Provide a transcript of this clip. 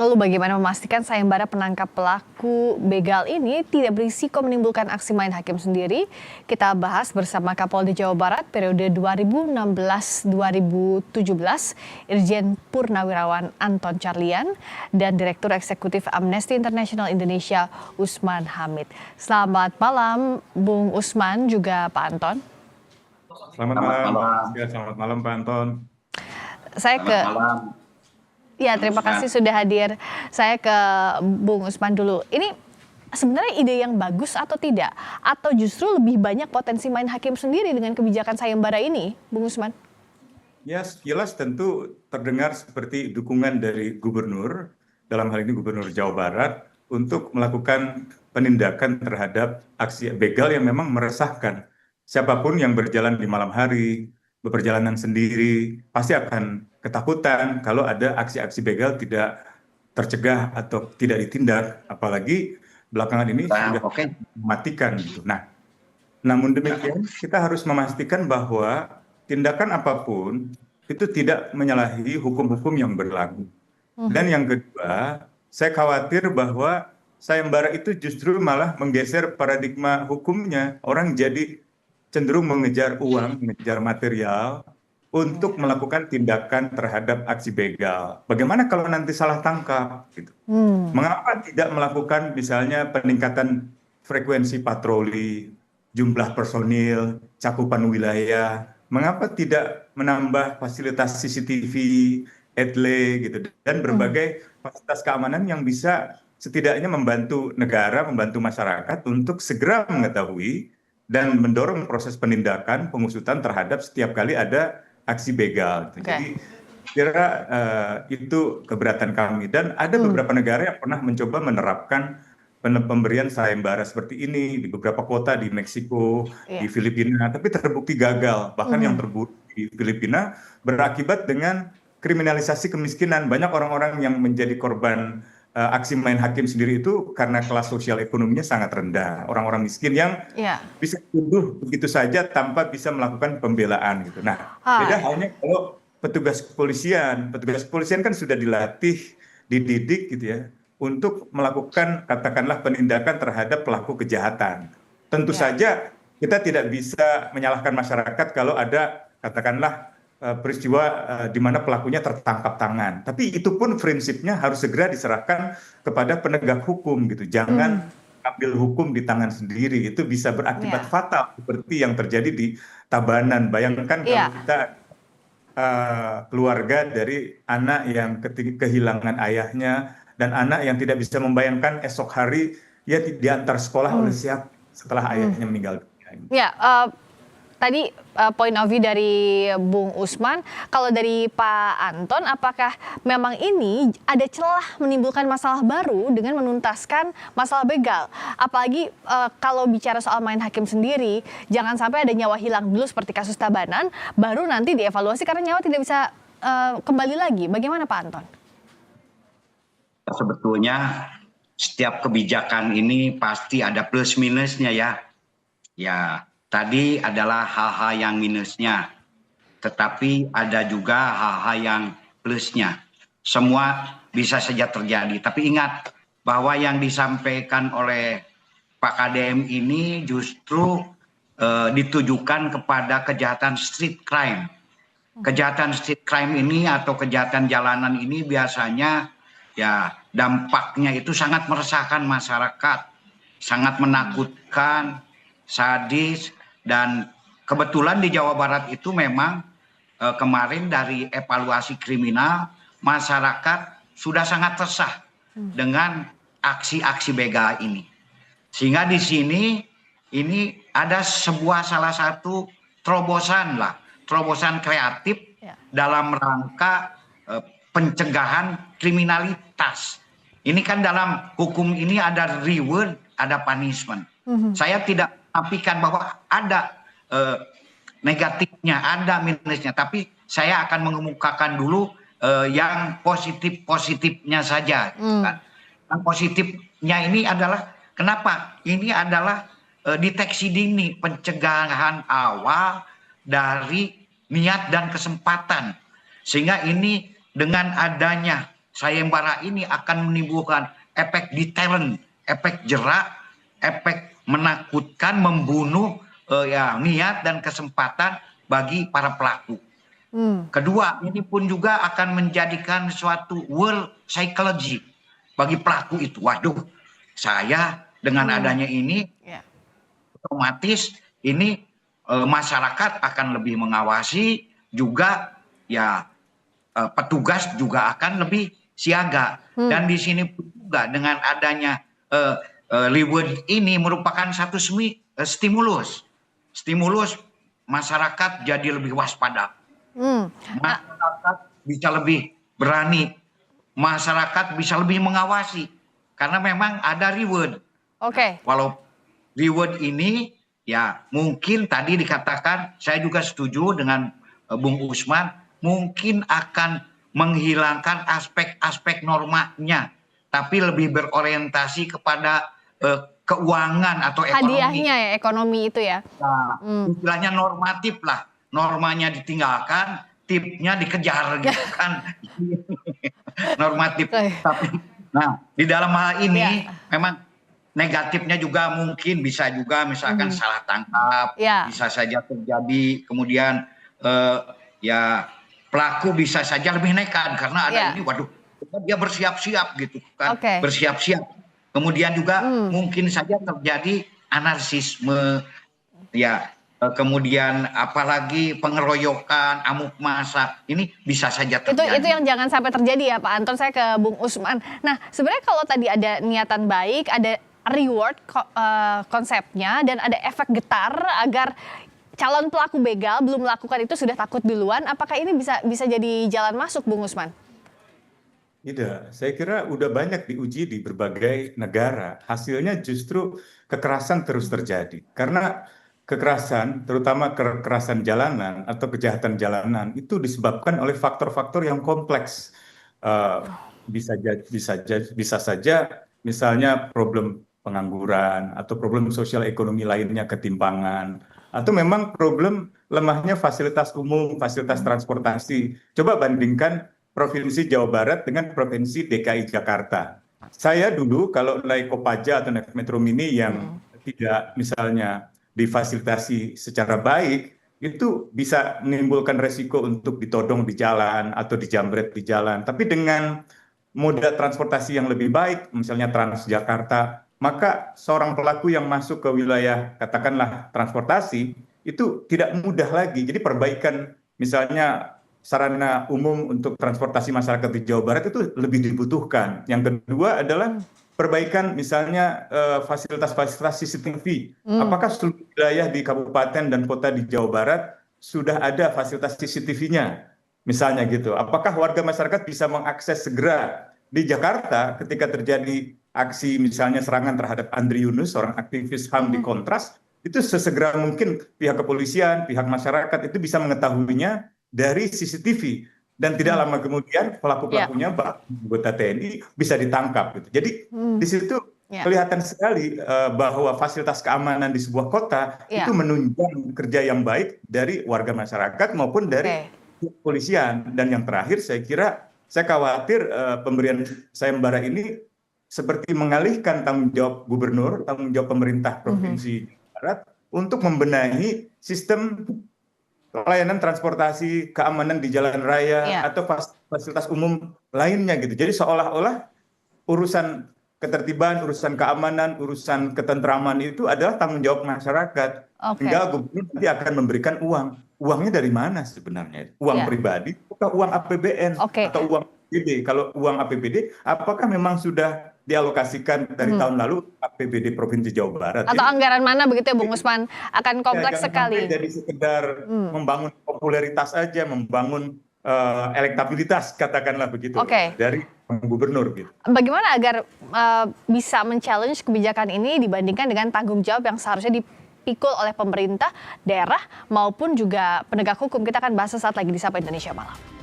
Lalu bagaimana memastikan sayembara penangkap pelaku begal ini tidak berisiko menimbulkan aksi main hakim sendiri? Kita bahas bersama Kapolda Jawa Barat periode 2016-2017, Irjen Purnawirawan Anton Carlian, dan Direktur Eksekutif Amnesty International Indonesia, Usman Hamid. Selamat malam, Bung Usman, juga Pak Anton. Selamat malam. Ya, selamat malam Pak Anton. Selamat malam. Ya, terima kasih sudah hadir. Saya ke Bung Usman dulu. Ini sebenarnya ide yang bagus atau tidak? Atau justru lebih banyak potensi main hakim sendiri dengan kebijakan sayembara ini, Bung Usman? Ya, sekilas tentu terdengar seperti dukungan dari gubernur, dalam hal ini Gubernur Jawa Barat, untuk melakukan penindakan terhadap aksi begal yang memang meresahkan. Siapapun yang berjalan di malam hari, berperjalanan sendiri, pasti akan ketakutan kalau ada aksi-aksi begal tidak tercegah atau tidak ditindak, apalagi belakangan ini sudah mematikan gitu. Nah, namun demikian kita harus memastikan bahwa tindakan apapun itu tidak menyalahi hukum-hukum yang berlaku. Dan yang kedua, saya khawatir bahwa sayembara itu justru malah menggeser paradigma hukumnya. Orang jadi cenderung mengejar uang, mengejar material untuk melakukan tindakan terhadap aksi begal. Bagaimana kalau nanti salah tangkap? Gitu. Mengapa tidak melakukan misalnya peningkatan frekuensi patroli, jumlah personil, cakupan wilayah? Mengapa tidak menambah fasilitas CCTV, etle, gitu, dan berbagai fasilitas keamanan yang bisa setidaknya membantu negara, membantu masyarakat untuk segera mengetahui dan mendorong proses penindakan, pengusutan terhadap setiap kali ada aksi begal. Jadi kira itu keberatan kami. Dan ada beberapa negara yang pernah mencoba menerapkan pemberian sayembara seperti ini di beberapa kota di Meksiko, di Filipina, tapi terbukti gagal. Bahkan yang terburuk di Filipina berakibat dengan kriminalisasi kemiskinan. Banyak orang-orang yang menjadi korban aksi main hakim sendiri itu karena kelas sosial ekonominya sangat rendah. Orang-orang miskin yang bisa tuduh begitu saja tanpa bisa melakukan pembelaan gitu. Nah, beda halnya kalau petugas kepolisian kan sudah dilatih, dididik gitu ya, untuk melakukan katakanlah penindakan terhadap pelaku kejahatan. Tentu saja kita tidak bisa menyalahkan masyarakat kalau ada katakanlah peristiwa di mana pelakunya tertangkap tangan. Tapi itu pun prinsipnya harus segera diserahkan kepada penegak hukum gitu. Jangan ambil hukum di tangan sendiri. Itu bisa berakibat fatal seperti yang terjadi di Tabanan. Bayangkan kalau kita keluarga dari anak yang kehilangan ayahnya dan anak yang tidak bisa membayangkan esok hari ya diantar sekolah oleh siapa setelah ayahnya meninggal dunia. Ya, tadi point of view dari Bung Usman, kalau dari Pak Anton, apakah memang ini ada celah menimbulkan masalah baru dengan menuntaskan masalah begal? Apalagi kalau bicara soal main hakim sendiri, jangan sampai ada nyawa hilang dulu seperti kasus Tabanan, baru nanti dievaluasi karena nyawa tidak bisa kembali lagi. Bagaimana Pak Anton? Sebetulnya setiap kebijakan ini pasti ada plus minusnya ya. Ya. Tadi adalah hal-hal yang minusnya, tetapi ada juga hal-hal yang plusnya. Semua bisa saja terjadi, tapi ingat bahwa yang disampaikan oleh Pak KDM ini justru ditujukan kepada kejahatan street crime. Kejahatan street crime ini atau kejahatan jalanan ini biasanya ya dampaknya itu sangat meresahkan masyarakat, sangat menakutkan, sadis. Dan kebetulan di Jawa Barat itu memang kemarin dari evaluasi kriminal masyarakat sudah sangat resah dengan aksi-aksi begal ini. Sehingga di sini ini ada salah satu terobosan kreatif dalam rangka pencegahan kriminalitas. Ini kan dalam hukum ini ada reward, ada punishment. Saya tidak menafikan bahwa ada negatifnya, ada minusnya, tapi saya akan mengemukakan dulu yang positifnya saja. Yang positifnya ini adalah kenapa? Ini adalah deteksi dini, pencegahan awal dari niat dan kesempatan, sehingga ini dengan adanya sayembara ini akan menimbulkan efek deterrent, efek jerak, efek menakutkan, membunuh niat dan kesempatan bagi para pelaku. Kedua, ini pun juga akan menjadikan suatu world psychology bagi pelaku itu. Waduh, saya dengan adanya ini otomatis ini masyarakat akan lebih mengawasi, juga ya petugas juga akan lebih siaga. Dan di sini pun juga dengan adanya reward ini merupakan satu stimulus masyarakat jadi lebih waspada. Masyarakat bisa lebih berani, masyarakat bisa lebih mengawasi karena memang ada reward. Walau reward ini ya mungkin tadi dikatakan, saya juga setuju dengan Bung Usman, mungkin akan menghilangkan aspek-aspek normanya, tapi lebih berorientasi kepada keuangan atau ekonomi. Hadiahnya ya, ekonomi itu ya. Nah, istilahnya normatif lah, normanya ditinggalkan, tipnya dikejar gitu kan. Normatif. Tapi, nah di dalam hal ini memang negatifnya juga mungkin bisa juga misalkan salah tangkap, bisa saja terjadi, kemudian ya pelaku bisa saja lebih nekat karena ada ini, waduh dia bersiap-siap gitu kan, bersiap-siap. Kemudian juga mungkin saja terjadi anarkisme, ya kemudian apalagi pengeroyokan, amuk massa, ini bisa saja terjadi. Itu yang jangan sampai terjadi ya Pak Anton. Saya ke Bung Usman. Nah sebenarnya kalau tadi ada niatan baik, ada reward konsepnya, dan ada efek getar agar calon pelaku begal belum melakukan itu sudah takut duluan, apakah ini bisa jadi jalan masuk Bung Usman? Tidak, saya kira udah banyak diuji di berbagai negara. Hasilnya justru kekerasan terus terjadi. Karena kekerasan, terutama kekerasan jalanan atau kejahatan jalanan, itu disebabkan oleh faktor-faktor yang kompleks. Bisa saja misalnya problem pengangguran, atau problem sosial ekonomi lainnya, ketimpangan, atau memang problem lemahnya fasilitas umum, fasilitas transportasi. Coba bandingkan Provinsi Jawa Barat dengan Provinsi DKI Jakarta. Saya dulu kalau naik Kopaja atau naik Metro Mini yang tidak misalnya difasilitasi secara baik, itu bisa menimbulkan resiko untuk ditodong di jalan atau dijambret di jalan. Tapi dengan moda transportasi yang lebih baik, misalnya Transjakarta, maka seorang pelaku yang masuk ke wilayah katakanlah transportasi itu tidak mudah lagi. Jadi perbaikan misalnya sarana umum untuk transportasi masyarakat di Jawa Barat itu lebih dibutuhkan. Yang kedua adalah perbaikan misalnya fasilitas-fasilitas CCTV. Apakah seluruh wilayah di kabupaten dan kota di Jawa Barat sudah ada fasilitas CCTV-nya? Misalnya gitu. Apakah warga masyarakat bisa mengakses segera di Jakarta ketika terjadi aksi misalnya serangan terhadap Andri Yunus, seorang aktivis HAM di Kontras, itu sesegera mungkin pihak kepolisian, pihak masyarakat itu bisa mengetahuinya dari CCTV, dan tidak lama kemudian pelaku-pelakunya anggota TNI bisa ditangkap gitu. Jadi di situ kelihatan sekali bahwa fasilitas keamanan di sebuah kota itu menunjang kerja yang baik dari warga masyarakat maupun dari kepolisian. Dan yang terakhir saya khawatir pemberian sayembara ini seperti mengalihkan tanggung jawab gubernur, tanggung jawab pemerintah Provinsi Barat untuk membenahi sistem pelayanan transportasi, keamanan di jalan raya, atau fasilitas umum lainnya gitu. Jadi seolah-olah urusan ketertiban, urusan keamanan, urusan ketentraman itu adalah tanggung jawab masyarakat. Tinggal gubernur nanti akan memberikan uang. Uangnya dari mana sebenarnya? Uang pribadi atau uang APBN atau uang APBD? Kalau uang APBD, apakah memang sudah dialokasikan dari tahun lalu APBD Provinsi Jawa Barat? Atau anggaran mana begitu ya Bung Usman? Akan kompleks sekali. Jadi sekedar membangun popularitas aja, membangun elektabilitas katakanlah begitu dari gubernur gitu. Bagaimana agar bisa men-challenge kebijakan ini dibandingkan dengan tanggung jawab yang seharusnya dipikul oleh pemerintah, daerah maupun juga penegak hukum? Kita akan bahas saat lagi di Sapa Indonesia Malam.